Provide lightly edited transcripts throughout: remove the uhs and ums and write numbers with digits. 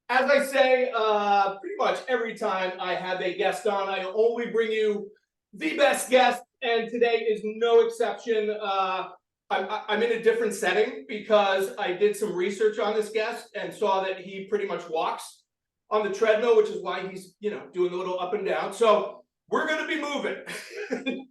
As I say, pretty much every time I have a guest on, I only bring you the best guest, and today is no exception. I'm in a different setting because I did some research on this guest and saw that he pretty much walks on the treadmill, which is why he's, doing a little up and down. So we're going to be moving.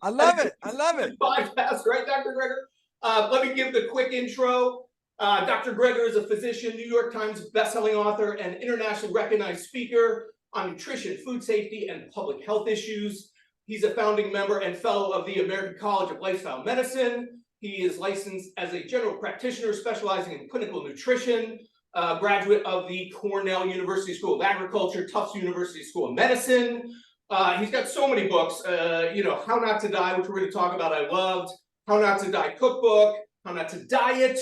I love it. I love it. Podcast, right, Dr. Greger? Let me give the quick intro. Dr. Greger is a physician, New York Times bestselling author, and internationally recognized speaker on nutrition, food safety, and public health issues. He's a founding member and fellow of the American College of Lifestyle Medicine. He is licensed as a general practitioner specializing in clinical nutrition, graduate of the Cornell University School of Agriculture, Tufts University School of Medicine. He's got so many books, How Not to Die, which we're going to talk about, I loved, How Not to Die Cookbook, How Not to Diet,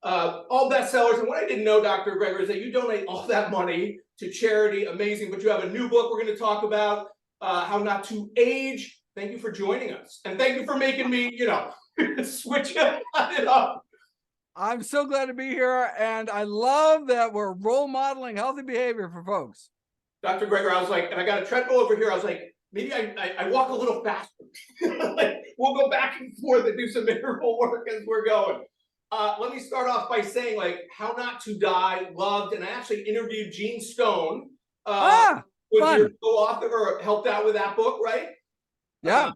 all bestsellers. And what I didn't know, Dr. Greger, is that you donate all that money to charity. Amazing. But you have a new book we're going to talk about, How Not to Age. Thank you for joining us. And thank you for making me, switch it up. I'm so glad to be here. And I love that we're role modeling healthy behavior for folks. Dr. Greger, I was like, and I got a treadmill over here. I was like, maybe I walk a little faster. Like, we'll go back and forth and do some interval work as we're going. Let me start off by saying, How Not to Die, loved, and I actually interviewed Gene Stone, was your co-author or helped out with that book, right? Yeah.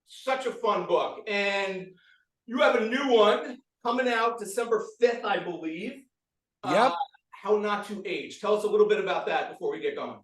Such a fun book. And you have a new one coming out December 5th, I believe. Yep. How Not to Age. Tell us a little bit about that before we get going.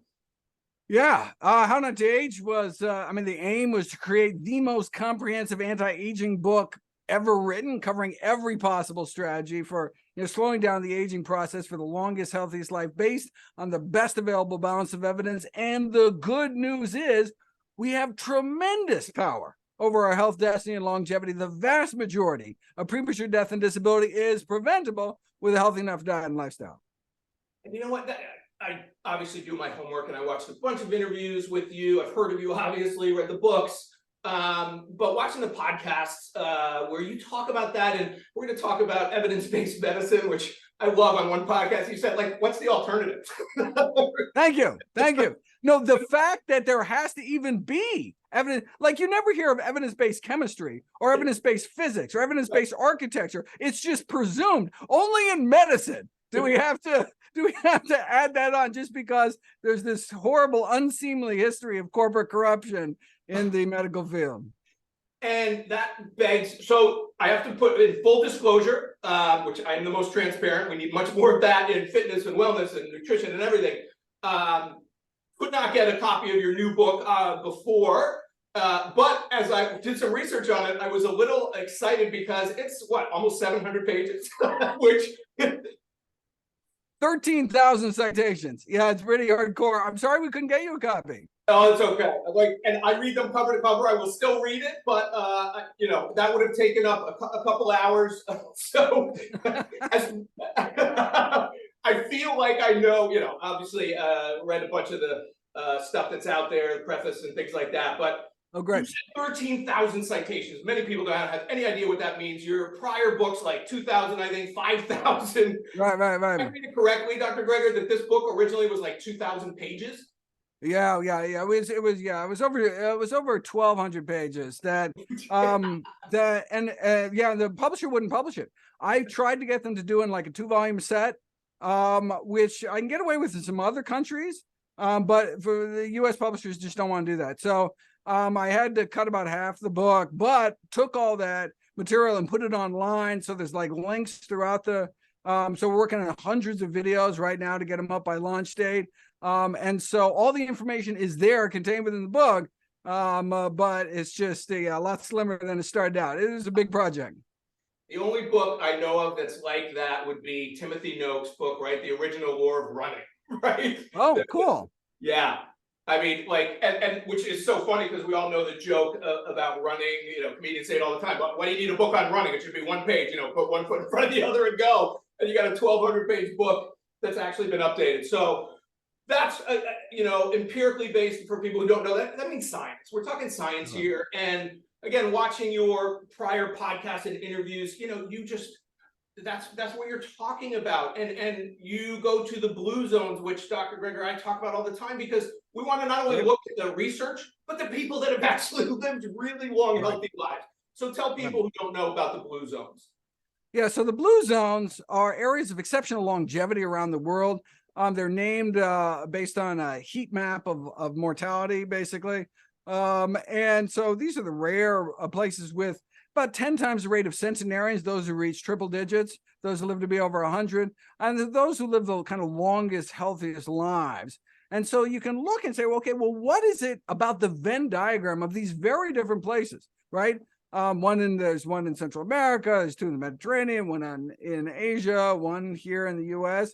Yeah. How Not to Age was, the aim was to create the most comprehensive anti-aging book ever written, covering every possible strategy for slowing down the aging process for the longest, healthiest life, based on the best available balance of evidence. And the good news is we have tremendous power over our health, destiny, and longevity. The vast majority of premature death and disability is preventable with a healthy enough diet and lifestyle. And you know what? I obviously do my homework, and I watched a bunch of interviews with you. I've heard of you, obviously, read the books. But watching the podcasts where you talk about that, and we're going to talk about evidence-based medicine, which I love. On one podcast, you said, what's the alternative? Thank you. No, the fact that there has to even be evidence, you never hear of evidence-based chemistry or evidence-based physics or evidence-based architecture. It's just presumed. Only in medicine do we have to add that on, just because there's this horrible, unseemly history of corporate corruption in the medical field. And that begs, so I have to put in full disclosure, which I'm the most transparent. We need much more of that in fitness and wellness and nutrition and everything. Could not get a copy of your new book before, but as I did some research on it, I was a little excited because it's almost 700 pages, which 13,000 citations. Yeah, it's pretty hardcore. I'm sorry we couldn't get you a copy. Oh, it's okay. And I read them cover to cover. I will still read it, but that would have taken up a couple hours. So I feel like I know, obviously read a bunch of the stuff that's out there, the preface and things like that. But oh, great. 13,000 citations. Many people don't have any idea what that means. Your prior books, 2,000, I think, 5,000. Right. Did I read it correctly, Dr. Greger, that this book originally was 2,000 pages? Yeah. It was over 1,200 pages. The publisher wouldn't publish it. I tried to get them to do in a 2-volume set, which I can get away with in some other countries, but for the U.S. publishers just don't want to do that. So I had to cut about half the book, but took all that material and put it online. So there's links throughout the. So we're working on hundreds of videos right now to get them up by launch date. And so all the information is there contained within the book, but it's just a lot slimmer than it started out. It was a big project. The only book I know of that's like that would be Timothy Noakes' book, right? The Original Lore of Running, right? Oh, cool. Yeah. I mean, and which is so funny because we all know the joke about running, comedians say it all the time, but why do you need a book on running? It should be one page, put one foot in front of the other and go. And you got a 1,200-page book that's actually been updated. So that's, empirically based for people who don't know that. That means science. We're talking science here. And again, watching your prior podcasts and interviews, you just That's what you're talking about. And you go to the blue zones, which Dr. Greger and I talk about all the time, because we want to not only look at the research, but the people that have actually lived really long, healthy lives. So tell people who don't know about the blue zones. Yeah, so the blue zones are areas of exceptional longevity around the world. They're named based on a heat map of mortality, basically. And so these are the rare places with about 10 times the rate of centenarians, those who reach triple digits, those who live to be over 100, and those who live the kind of longest, healthiest lives. And so you can look and say, well, okay, well, what is it about the Venn diagram of these very different places, right? There's one in Central America, there's two in the Mediterranean, one in Asia, one here in the US.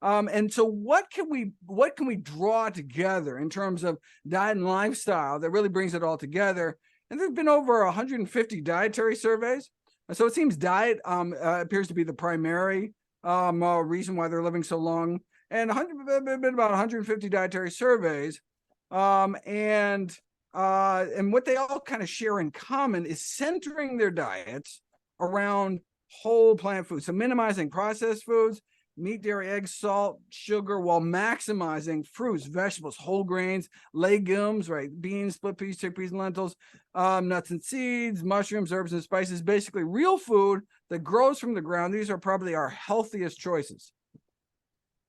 And so what can we draw together in terms of diet and lifestyle that really brings it all together? And there's been over 150 dietary surveys. So it seems diet appears to be the primary reason why they're living so long. And been about 150 dietary surveys. And what they all kind of share in common is centering their diets around whole plant foods. So minimizing processed foods, meat, dairy, eggs, salt, sugar, while maximizing fruits, vegetables, whole grains, legumes, right? Beans, split peas, chickpeas, and lentils, nuts and seeds, mushrooms, herbs, and spices, basically real food that grows from the ground. These are probably our healthiest choices.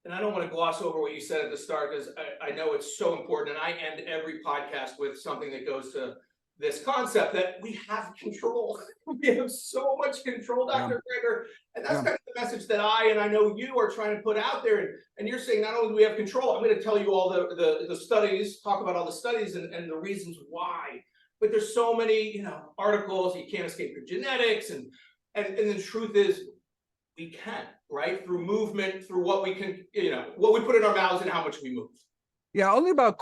And I don't want to gloss over what you said at the start, because I know it's so important. And I end every podcast with something that goes to this concept that we have control. We have so much control, Dr. Greger. And that's kind of the message that I know you are trying to put out there. And you're saying not only do we have control, I'm going to tell you all the studies, talk about all the studies and the reasons why. But there's so many, articles, you can't escape your genetics. And the truth is, we can, right? Through movement, through what we can, what we put in our mouths and how much we move. Yeah, only about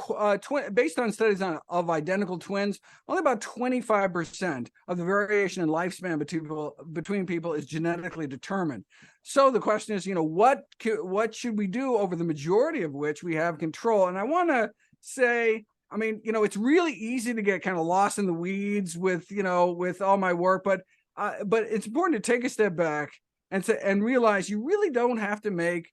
based on studies of identical twins, only about 25% of the variation in lifespan between people is genetically determined. So the question is, what should we do over the majority of which we have control? And I want to say, it's really easy to get kind of lost in the weeds with all my work, but it's important to take a step back and realize you really don't have to make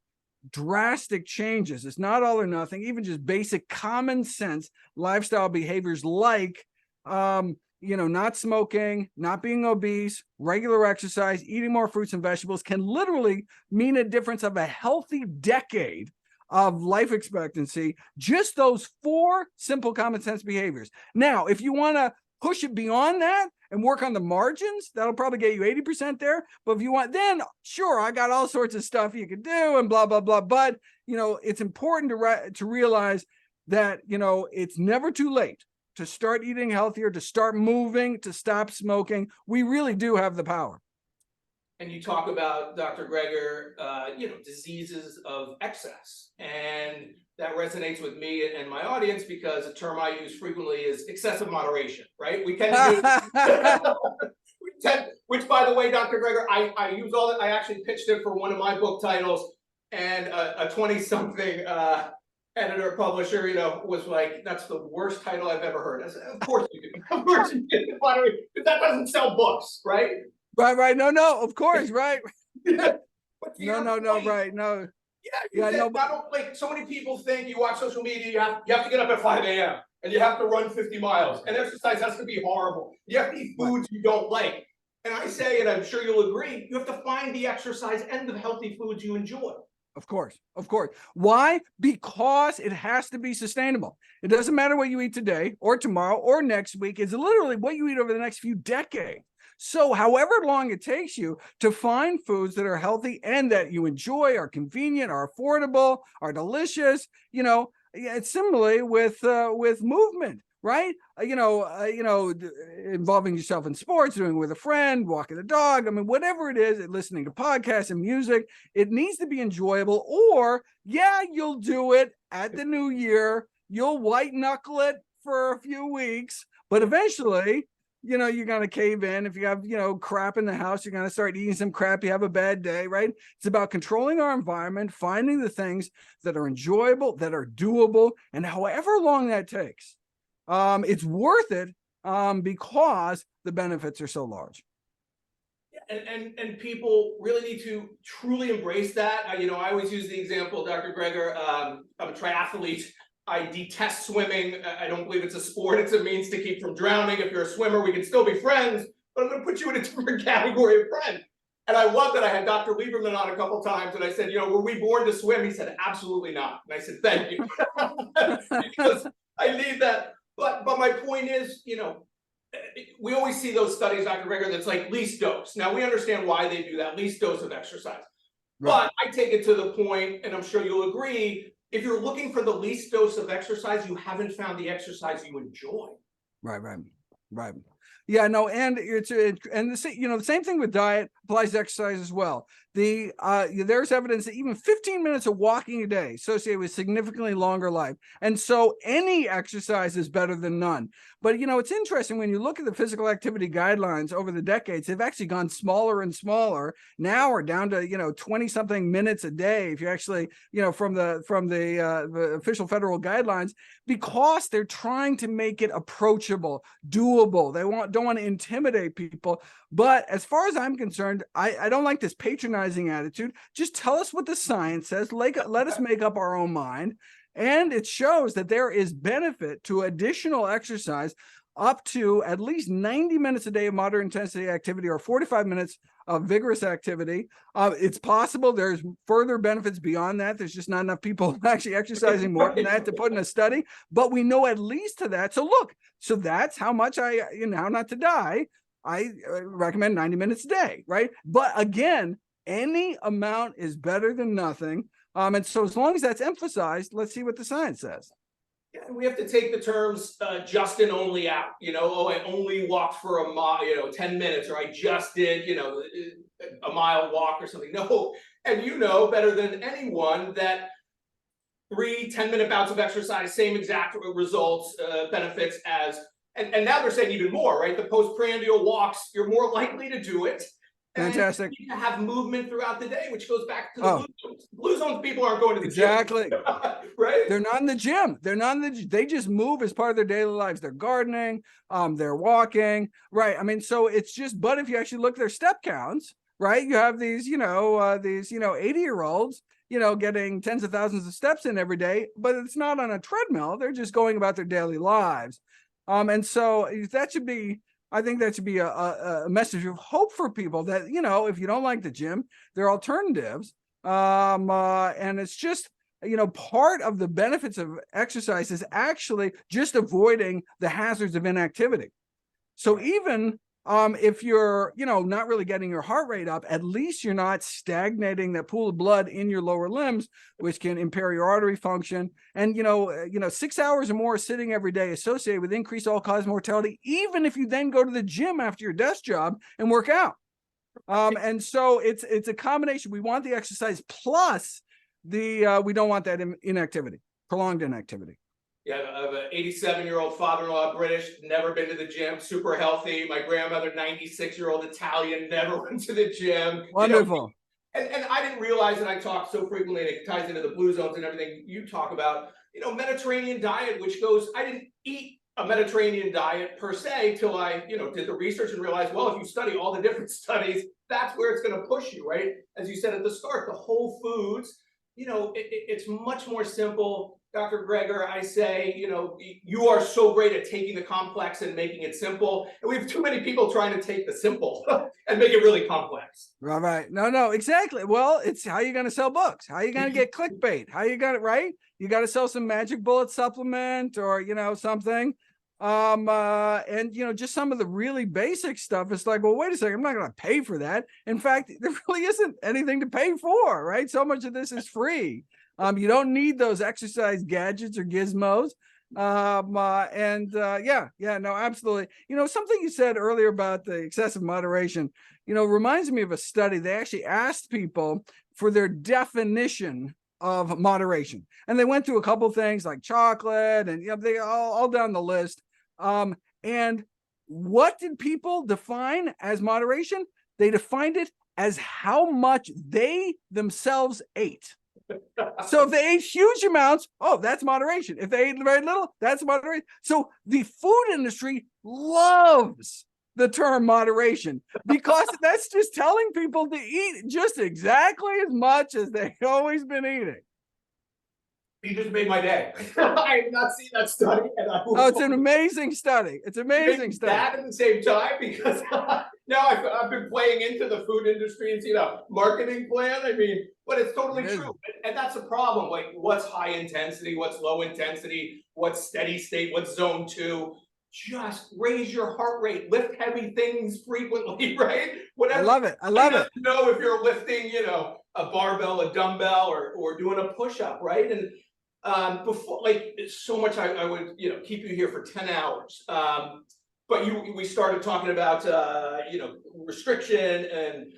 drastic changes. It's not all or nothing. Even just basic common sense lifestyle behaviors like not smoking, not being obese, regular exercise, eating more fruits and vegetables can literally mean a difference of a healthy decade of life expectancy. Just those 4 simple common sense behaviors. Now, if you want to push it beyond that and work on the margins, that'll probably get you 80% there. But if you want, then sure, I got all sorts of stuff you could do and blah, blah, blah. But, it's important to realize that, it's never too late to start eating healthier, to start moving, to stop smoking. We really do have the power. And you talk about, Dr. Greger, diseases of excess. And that resonates with me and my audience because a term I use frequently is excessive moderation, right? We tend to do, which by the way, Dr. Greger, I use all that. I actually pitched it for one of my book titles, and a 20-something editor, publisher, was like, that's the worst title I've ever heard. I said, of course you do. Of course you do. Because that doesn't sell books, right? Right. No, of course, right. No, right. No. Yeah, like so many people think you watch social media, you have to get up at 5 a.m. and you have to run 50 miles and exercise has to be horrible. You have to eat foods you don't like. And I say, and I'm sure you'll agree, you have to find the exercise and the healthy foods you enjoy. Of course. Why? Because it has to be sustainable. It doesn't matter what you eat today or tomorrow or next week. It's literally what you eat over the next few decades. So however long it takes you to find foods that are healthy and that you enjoy, are convenient, are affordable, are delicious, it's similarly with movement, right? Involving yourself in sports, doing it with a friend, walking the dog. Whatever it is, listening to podcasts and music, it needs to be enjoyable. Or you'll do it at the new year. You'll white knuckle it for a few weeks, but eventually, you're going to cave in. If you have, crap in the house, you're going to start eating some crap. You have a bad day, right? It's about controlling our environment, finding the things that are enjoyable, that are doable, and however long that takes, it's worth it because the benefits are so large. Yeah, And people really need to truly embrace that. I always use the example, Dr. Greger, I'm a triathlete. I detest swimming. I don't believe it's a sport. It's a means to keep from drowning. If you're a swimmer, we can still be friends, but I'm going to put you in a different category of friend. And I love that. I had Dr. Lieberman on a couple times, and I said, were we born to swim? He said, absolutely not. And I said, thank you, because I need that. But my point is, we always see those studies, Dr. Greger, that's like least dose. Now we understand why they do that, least dose of exercise. Right. But I take it to the point, and I'm sure you'll agree, if you're looking for the least dose of exercise, you haven't found the exercise you enjoy. Right. Yeah, no, and the same thing with diet applies to exercise as well. There's evidence that even 15 minutes of walking a day associated with significantly longer life. And so any exercise is better than none. But, it's interesting when you look at the physical activity guidelines over the decades, they've actually gone smaller and smaller. Now we're down to, 20 something minutes a day. If you actually, from the official federal guidelines, because they're trying to make it approachable, doable. They don't want to intimidate people. But as far as I'm concerned, I don't like this patronizing attitude. Just tell us what the science says. Let us make up our own mind. And it shows that there is benefit to additional exercise up to at least 90 minutes a day of moderate intensity activity or 45 minutes of vigorous activity. It's possible there's further benefits beyond that. There's just not enough people actually exercising more than that to put in a study, but we know at least to that. So that's how much how not to die. I recommend 90 minutes a day, right? But again, any amount is better than nothing. And so as long as that's emphasized, let's see what the science says. Yeah, we have to take the terms just and only out. I only walked for a mile, 10 minutes, or I just did, a mile walk or something. No, and better than anyone that 3 10-minute bouts of exercise, same exact results, benefits as, and now they're saying even more, right? The postprandial walks, you're more likely to do it. Fantastic. And you need to have movement throughout the day, which goes back to the blue zones. Blue zones people aren't going to the gym. Exactly. Right? They're not in the gym. They just move as part of their daily lives. They're gardening, they're walking, right? I mean, so it's just, but if you actually look at their step counts, right? You have these, 80-year-olds, getting tens of thousands of steps in every day, but it's not on a treadmill. They're just going about their daily lives. And so I think that should be a message of hope for people that, if you don't like the gym, there are alternatives. And it's just, part of the benefits of exercise is actually just avoiding the hazards of inactivity. So even if you're, not really getting your heart rate up, at least you're not stagnating that pool of blood in your lower limbs, which can impair your artery function. And, 6 hours or more sitting every day associated with increased all-cause mortality, even if you then go to the gym after your desk job and work out. And so it's a combination. We want the exercise plus we don't want that inactivity, prolonged inactivity. Yeah, I have an 87-year-old father-in-law, British, never been to the gym, super healthy. My grandmother, 96-year-old Italian, never went to the gym. Wonderful. And I didn't realize that I talk so frequently, and it ties into the blue zones and everything you talk about, Mediterranean diet, which goes, I didn't eat a Mediterranean diet per se till I, did the research and realized, well, if you study all the different studies, that's where it's going to push you, right? As you said at the start, the whole foods, it's much more simple. Dr. Greger, I say, you are so great at taking the complex and making it simple. And we have too many people trying to take the simple and make it really complex. Right. No, exactly. Well, it's how you're going to sell books. How you going to get clickbait? How you got it right? You got to sell some magic bullet supplement or, something. And just some of the really basic stuff. It's like, well, wait a second, I'm not going to pay for that. In fact, there really isn't anything to pay for, right? So much of this is free. You don't need those exercise gadgets or gizmos. No, absolutely. Something you said earlier about the excessive moderation, reminds me of a study. They actually asked people for their definition of moderation. And they went through a couple things like chocolate and, they all down the list. And what did people define as moderation? They defined it as how much they themselves ate. So if they ate huge amounts, that's moderation. If they ate very little, that's moderation. So the food industry loves the term moderation, because that's just telling people to eat just exactly as much as they've always been eating. You just made my day. I have not seen that study, and I will. Oh, it's an amazing study. It's an amazing study. That at the same time, because now I've been playing into the food industry's marketing plan. I mean, but it's totally true, and that's a problem. Like, what's high intensity, what's low intensity, what's steady state, what's zone 2. Just raise your heart rate, lift heavy things frequently, right? Whatever. I love it. I love it. Know if you're lifting, a barbell, a dumbbell, or doing a push-up, right? And before, like, so much I would keep you here for 10 hours. But we started talking about restriction, and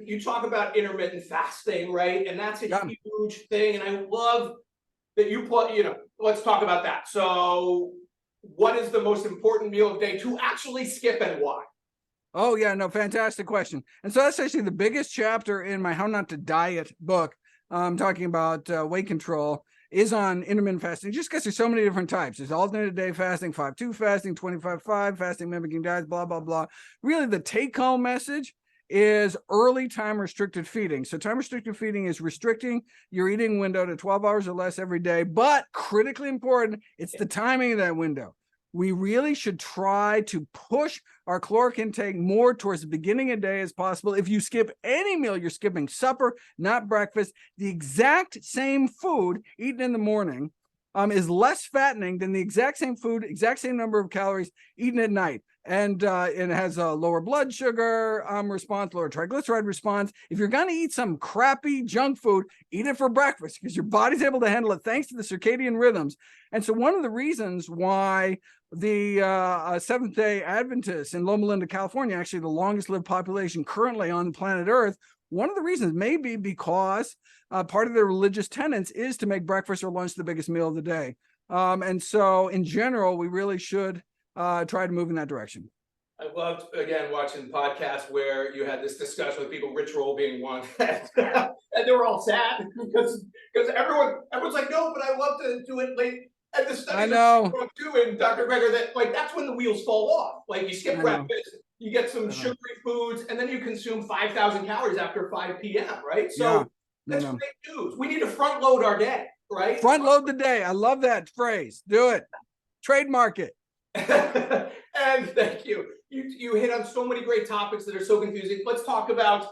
you talk about intermittent fasting, right? And that's a huge thing. And I love that you put, let's talk about that. So what is the most important meal of the day to actually skip, and why? Oh yeah, no, fantastic question. And so that's actually the biggest chapter in my How Not to Diet book. Talking about weight control is on intermittent fasting, just because there's so many different types. There's alternate day fasting, 5-2 fasting, 25-5 fasting, mimicking diets, blah, blah, blah. Really, the take-home message is early time restricted feeding. So time restricted feeding is restricting your eating window to 12 hours or less every day, but critically important, it's the timing of that window. We really should try to push our caloric intake more towards the beginning of the day as possible. If you skip any meal, you're skipping supper, not breakfast. The exact same food eaten in the morning is less fattening than the exact same food, exact same number of calories eaten at night. And it has a lower blood sugar response, lower triglyceride response. If you're going to eat some crappy junk food, eat it for breakfast, because your body's able to handle it thanks to the circadian rhythms. And so one of the reasons why the Seventh-day Adventists in Loma Linda, California, actually the longest lived population currently on planet Earth, one of the reasons may be because part of their religious tenets is to make breakfast or lunch the biggest meal of the day. And so in general, we really should try to move in that direction. I loved, again, watching the podcast where you had this discussion with people, rich roll being one, and they were all sad because everyone's like, no, but I love to do it late. And the study I know too, and Dr. Gregor, that that's when the wheels fall off. Like, you skip breakfast, you get some sugary foods, and then you consume 5,000 calories after 5 p.m. Right? So that's great news. We need to front load our day, right? Front load the day. I love that phrase. Do it. Trademark it. And thank you. You hit on so many great topics that are so confusing. Let's talk about.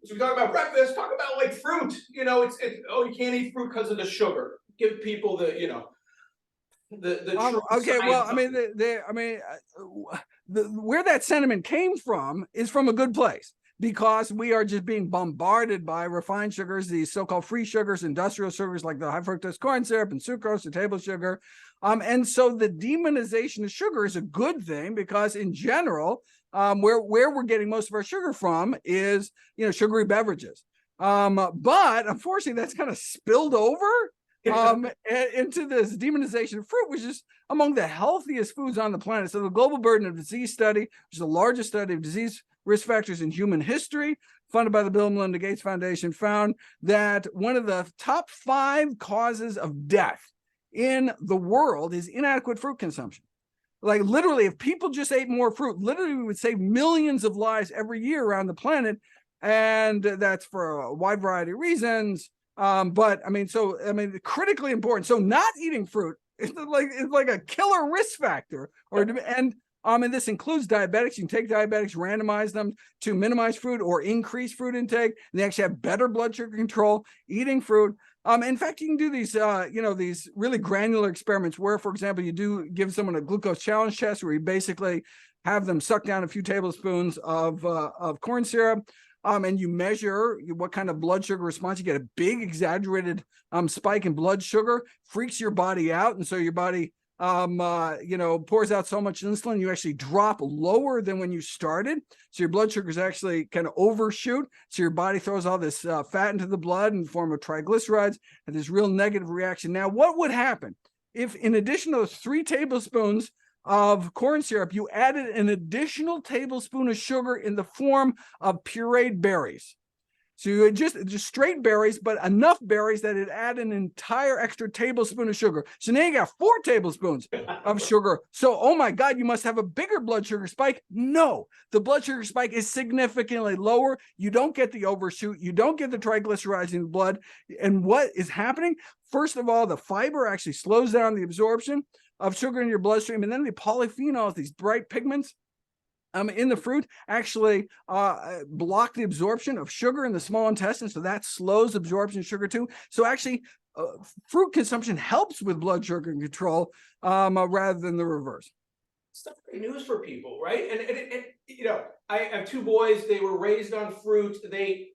So we talk about breakfast. Talk about like fruit. It's you can't eat fruit because of the sugar. Give people the okay. Well, I mean, where that sentiment came from is from a good place, because we are just being bombarded by refined sugars, these so-called free sugars, industrial sugars like the high fructose corn syrup and sucrose and table sugar. And so the demonization of sugar is a good thing, because in general, where we're getting most of our sugar from is, sugary beverages. But unfortunately, that's kind of spilled over into this demonization of fruit, which is among the healthiest foods on the planet. So the Global Burden of Disease Study, which is the largest study of disease risk factors in human history, funded by the Bill and Melinda Gates Foundation, found that one of the top 5 causes of death in the world is inadequate fruit consumption. Like, literally, if people just ate more fruit, literally we would save millions of lives every year around the planet. And that's for a wide variety of reasons. But critically important. So not eating fruit is like a killer risk factor. And this includes diabetics. You can take diabetics, randomize them to minimize fruit or increase fruit intake. And they actually have better blood sugar control eating fruit. In fact, you can do these, these really granular experiments where, for example, you do give someone a glucose challenge test where you basically have them suck down a few tablespoons of corn syrup. And you measure what kind of blood sugar response. You get a big exaggerated spike in blood sugar, freaks your body out. And so your body, pours out so much insulin, you actually drop lower than when you started. So your blood sugars actually kind of overshoot. So your body throws all this fat into the blood in the form of triglycerides, and this real negative reaction. Now, what would happen if, in addition to those 3 tablespoons of corn syrup, you added an additional tablespoon of sugar in the form of pureed berries? So you just straight berries, but enough berries that it add an entire extra tablespoon of sugar. So now you got 4 tablespoons of sugar. So, oh my God, you must have a bigger blood sugar spike. No, the blood sugar spike is significantly lower. You don't get the overshoot. You don't get the triglycerides in the blood. And what is happening? First of all, the fiber actually slows down the absorption of sugar in your bloodstream. And then the polyphenols, these bright pigments, in the fruit actually block the absorption of sugar in the small intestine. So that slows absorption of sugar too. So actually fruit consumption helps with blood sugar control rather than the reverse. Stuff great news for people, right? And you know, I have 2 boys, they were raised on fruit. They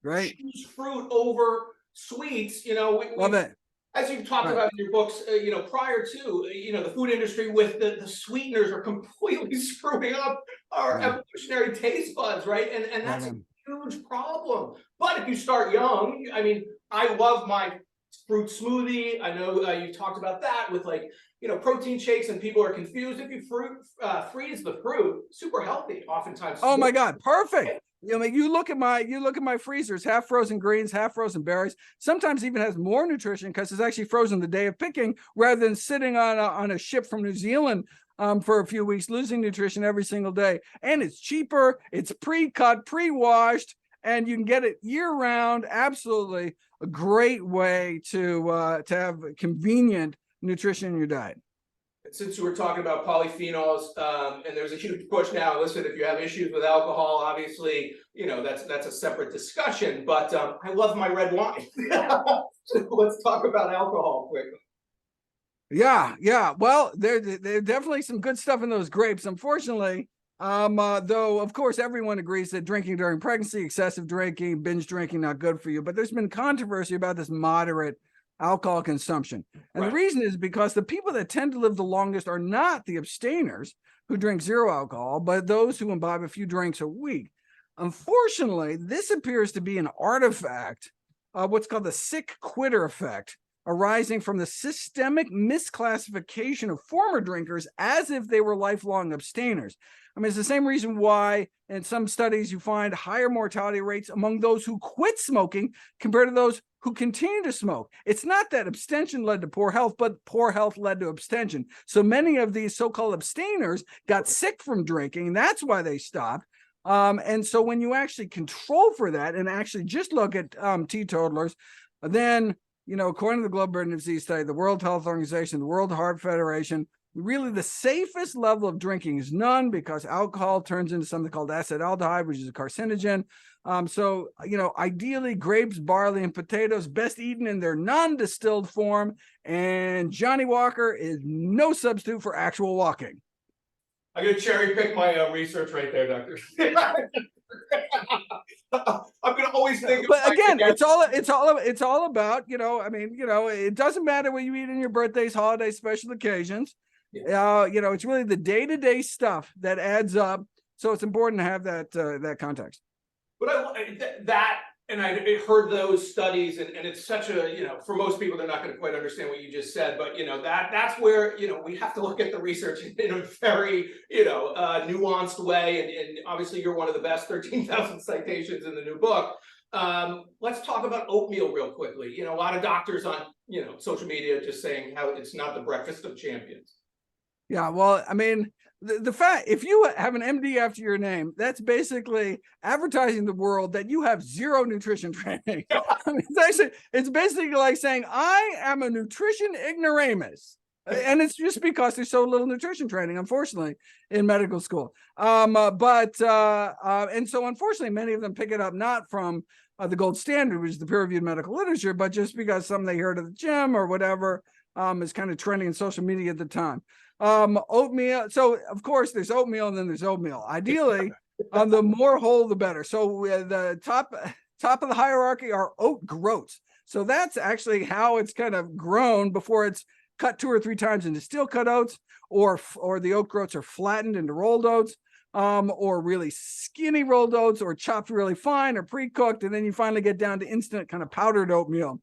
choose fruit over sweets, you know. Love it. As you've talked about in your books, you know, prior to, you know, the food industry with the sweeteners are completely screwing up our evolutionary taste buds, right? And that's a huge problem. But if you start young, I mean, I love my fruit smoothie. I know you talked about that with, like, you know, protein shakes, and people are confused. If you freeze the fruit, super healthy, oftentimes. Oh my God, perfect. You know, you look at my freezers, half frozen greens, half frozen berries. Sometimes even has more nutrition because it's actually frozen the day of picking, rather than sitting on a ship from New Zealand for a few weeks, losing nutrition every single day. And it's cheaper, it's pre-cut, pre-washed, and you can get it year round. Absolutely a great way to have convenient nutrition in your diet. Since you were talking about polyphenols, and there's a huge push now. Listen, if you have issues with alcohol, obviously, you know, that's a separate discussion. But I love my red wine. So let's talk about alcohol quickly. Yeah. Well, there definitely some good stuff in those grapes. Unfortunately, though, of course, everyone agrees that drinking during pregnancy, excessive drinking, binge drinking, not good for you. But there's been controversy about this moderate alcohol consumption. And the reason is because the people that tend to live the longest are not the abstainers who drink 0 alcohol, but those who imbibe a few drinks a week. Unfortunately, this appears to be an artifact of what's called the sick quitter effect, arising from the systemic misclassification of former drinkers as if they were lifelong abstainers. I mean, it's the same reason why in some studies you find higher mortality rates among those who quit smoking compared to those who continue to smoke. It's not that abstention led to poor health, but poor health led to abstention. So many of these so-called abstainers got sick from drinking. That's why they stopped. And so when you actually control for that and actually just look at teetotalers, then, you know, according to the Global Burden of Disease Study, the World Health Organization, the World Heart Federation, really the safest level of drinking is none, because alcohol turns into something called acetaldehyde, which is a carcinogen. So, you know, ideally grapes, barley, and potatoes best eaten in their non-distilled form. And Johnny Walker is no substitute for actual walking. I'm going to cherry pick my research right there, doctor. I'm going to always think. But again, it's all about, you know, I mean, you know, it doesn't matter what you eat in your birthdays, holidays, special occasions. You know, it's really the day-to-day stuff that adds up. So it's important to have that context. But I heard those studies, and it's such a, you know, for most people, they're not going to quite understand what you just said, but, you know, that's where, you know, we have to look at the research in a very, you know, nuanced way. And obviously you're one of the best, 13,000 citations in the new book. Let's talk about oatmeal real quickly. You know, a lot of doctors on, you know, social media just saying how it's not the breakfast of champions. Yeah, well, I mean, the fact, if you have an MD after your name, that's basically advertising the world that you have 0 nutrition training. I mean, it's basically like saying, I am a nutrition ignoramus. And it's just because there's so little nutrition training, unfortunately, in medical school. And so unfortunately, many of them pick it up not from the gold standard, which is the peer-reviewed medical literature, but just because something they heard at the gym or whatever is kind of trending in social media at the time. Oatmeal. So of course there's oatmeal and then there's oatmeal. Ideally, the more whole, the better. So the top of the hierarchy are oat groats. So that's actually how it's kind of grown before it's cut 2 or 3 times into steel cut oats, or the oat groats are flattened into rolled oats, or really skinny rolled oats, or chopped really fine, or pre-cooked, and then you finally get down to instant kind of powdered oatmeal.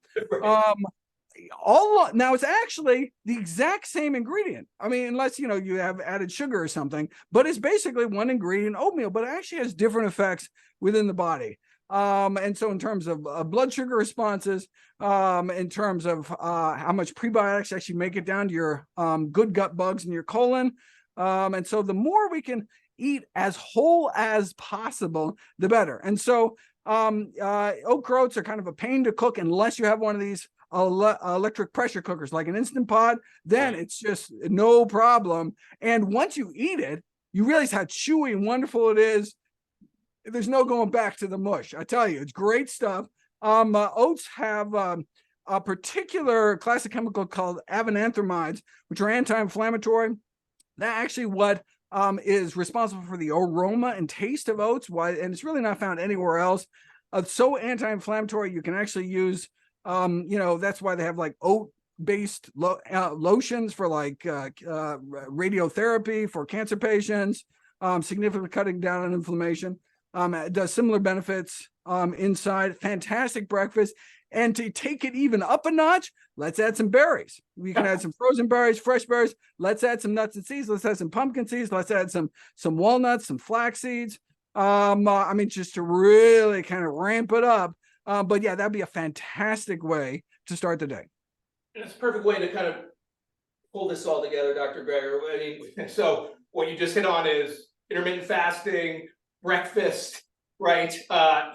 Now it's actually the exact same ingredient. I mean, unless, you know, you have added sugar or something, but it's basically one ingredient, oatmeal, but it actually has different effects within the body. And so in terms of blood sugar responses, in terms of how much prebiotics actually make it down to your good gut bugs in your colon. And so the more we can eat as whole as possible, the better. And so oat groats are kind of a pain to cook unless you have one of these electric pressure cookers like an Instant Pot. Then it's just no problem. And once you eat it, you realize how chewy and wonderful it is. There's no going back to the mush. I tell you, it's great stuff. Oats have a particular class of chemical called avenanthramides, which are anti-inflammatory. That actually what is responsible for the aroma and taste of oats. And it's really not found anywhere else. So anti-inflammatory, you can actually use, that's why they have like oat-based lotions for like radiotherapy for cancer patients, significantly cutting down on inflammation. It does similar benefits inside. Fantastic breakfast. And to take it even up a notch, let's add some berries. We can add some frozen berries, fresh berries. Let's add some nuts and seeds. Let's add some pumpkin seeds. Let's add some walnuts, some flax seeds. Just to really kind of ramp it up. But yeah, that'd be a fantastic way to start the day. And it's a perfect way to kind of pull this all together, Dr. Greger. I mean, so what you just hit on is intermittent fasting, breakfast, right?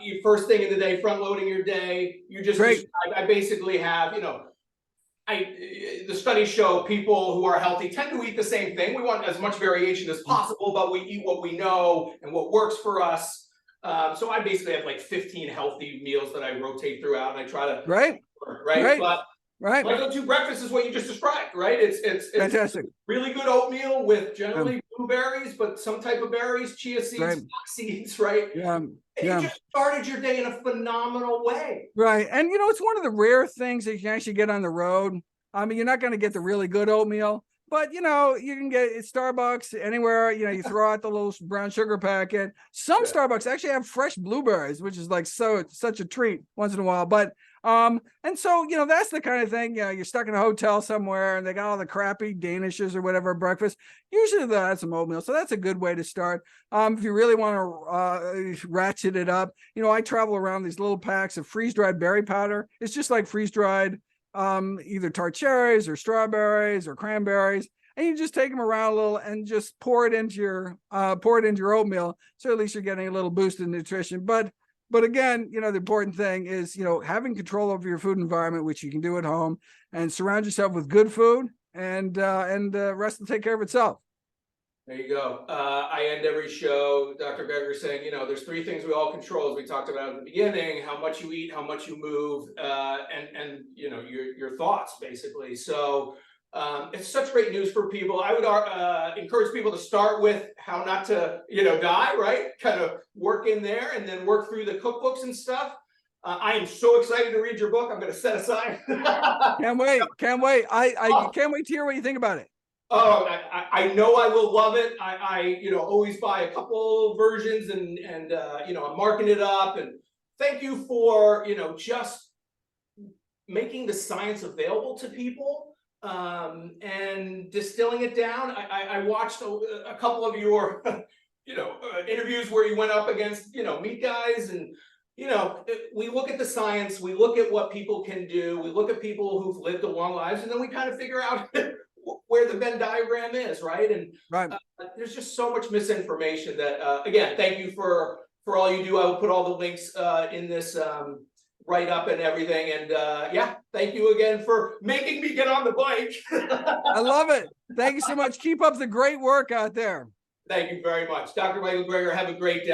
You first thing in the day, front loading your day. You just I basically have, the studies show people who are healthy tend to eat the same thing. We want as much variation as possible, but we eat what we know and what works for us. So I basically have like 15 healthy meals that I rotate throughout, and I try to right. But my go-to breakfast is what you just described, right? It's fantastic. Really good oatmeal with generally blueberries, but some type of berries, chia seeds, flax seeds, right? And you just started your day in a phenomenal way. Right. And it's one of the rare things that you can actually get on the road. I mean, you're not going to get the really good oatmeal, but you can get it at Starbucks, anywhere, you throw out the little brown sugar packet. Some Starbucks actually have fresh blueberries, which is like such a treat once in a while. But and so that's the kind of thing, you're stuck in a hotel somewhere and they got all the crappy Danishes or whatever breakfast. Usually they'll add some oatmeal, so that's a good way to start. If you really want to ratchet it up, I travel around these little packs of freeze-dried berry powder. It's just like freeze-dried either tart cherries or strawberries or cranberries, and you just take them around a little and just pour it into your oatmeal, so at least you're getting a little boost in nutrition. But again, the important thing is, having control over your food environment, which you can do at home, and surround yourself with good food, and the rest will take care of itself. There you go. I end every show, Dr. Greger, saying, there's three things we all control, as we talked about at the beginning: how much you eat, how much you move, and your thoughts, basically. So it's such great news for people. I would encourage people to start with how not to, die, right? Kind of work in there and then work through the cookbooks and stuff. I am so excited to read your book. I'm going to set aside. Can't wait. I can't wait to hear what you think about it. Oh, I know I will love it. I always buy a couple versions and I'm marking it up. And thank you for, just making the science available to people. And distilling it down. I watched a couple of your, interviews where you went up against, meat guys, and, we look at the science, we look at what people can do, we look at people who've lived a long lives, and then we kind of figure out where the Venn diagram is, right? And there's just so much misinformation that, again, thank you for all you do. I will put all the links in this write up and everything. And thank you again for making me get on the bike. I love it. Thank you so much. Keep up the great work out there. Thank you very much. Dr. Michael Greger, have a great day.